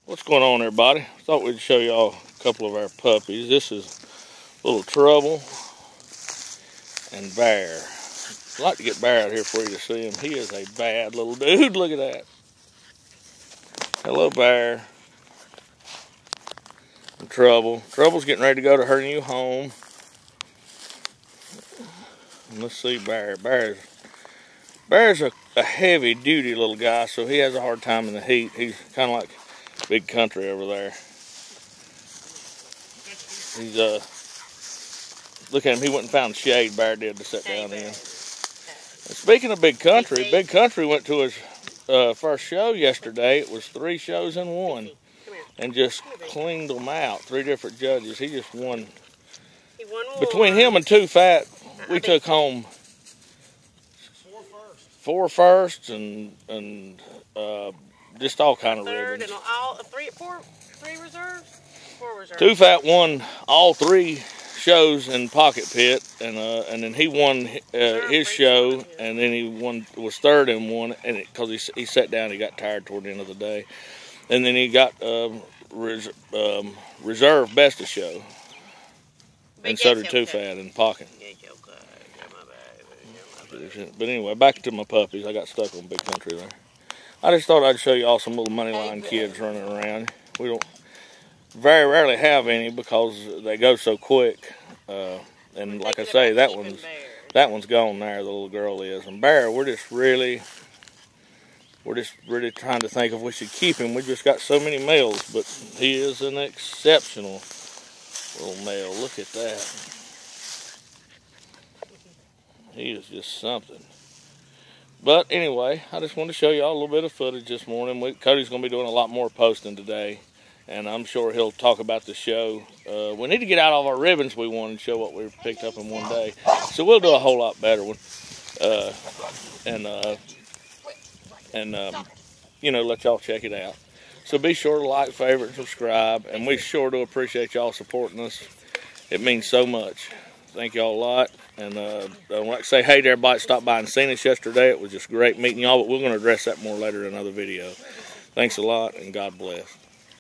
What's going on, everybody? Thought we'd show y'all a couple of our puppies. This is Little Trouble and Bear. I'd like to get Bear out here for you to see him. He is a bad little dude. Look at that. Hello, Bear. And Trouble. Trouble's getting ready to go to her new home. And let's see Bear. Bear's a heavy-duty little guy, so he has a hard time in the heat. He's kind of like Big Country over there. He's look at him. He went and found shade. Bear did to sit down in. And speaking of Big Country went to his first show yesterday. It was 3 shows in one, and just cleaned them out. 3 different judges. He just won. He won one. Between him and 2 Fat, we took home 4 firsts and just all kind of ribbons. And all 3 reserves. 4 reserves. 2 Fat won all 3 shows in Pocket Pit, and then he won his show, and then he was third in one, and because he sat down, he got tired toward the end of the day, and then he got reserve best of show, and so did 2 Fat in Pocket. But anyway, back to my puppies. I got stuck on Big Country there. I just thought I'd show you all some little moneyline kids running around. We don't very rarely have any because they go so quick. And like I say, that one's gone there. The little girl is. And Bear, we're just really trying to think if we should keep him. We just got so many males, but he is an exceptional little male. Look at that. He is just something. But anyway, I just wanted to show y'all a little bit of footage this morning. Cody's going to be doing a lot more posting today, and I'm sure he'll talk about the show. We need to get out all our ribbons we won and show what we picked up in one day. So we'll do a whole lot better one. You know, let y'all check it out. So be sure to like, favorite, and subscribe, and we sure do appreciate y'all supporting us. It means so much. Thank y'all a lot. And I'd like to say hey to everybody that stopped by and seen us yesterday. It was just great meeting y'all, but we're going to address that more later in another video. Thanks a lot, and God bless.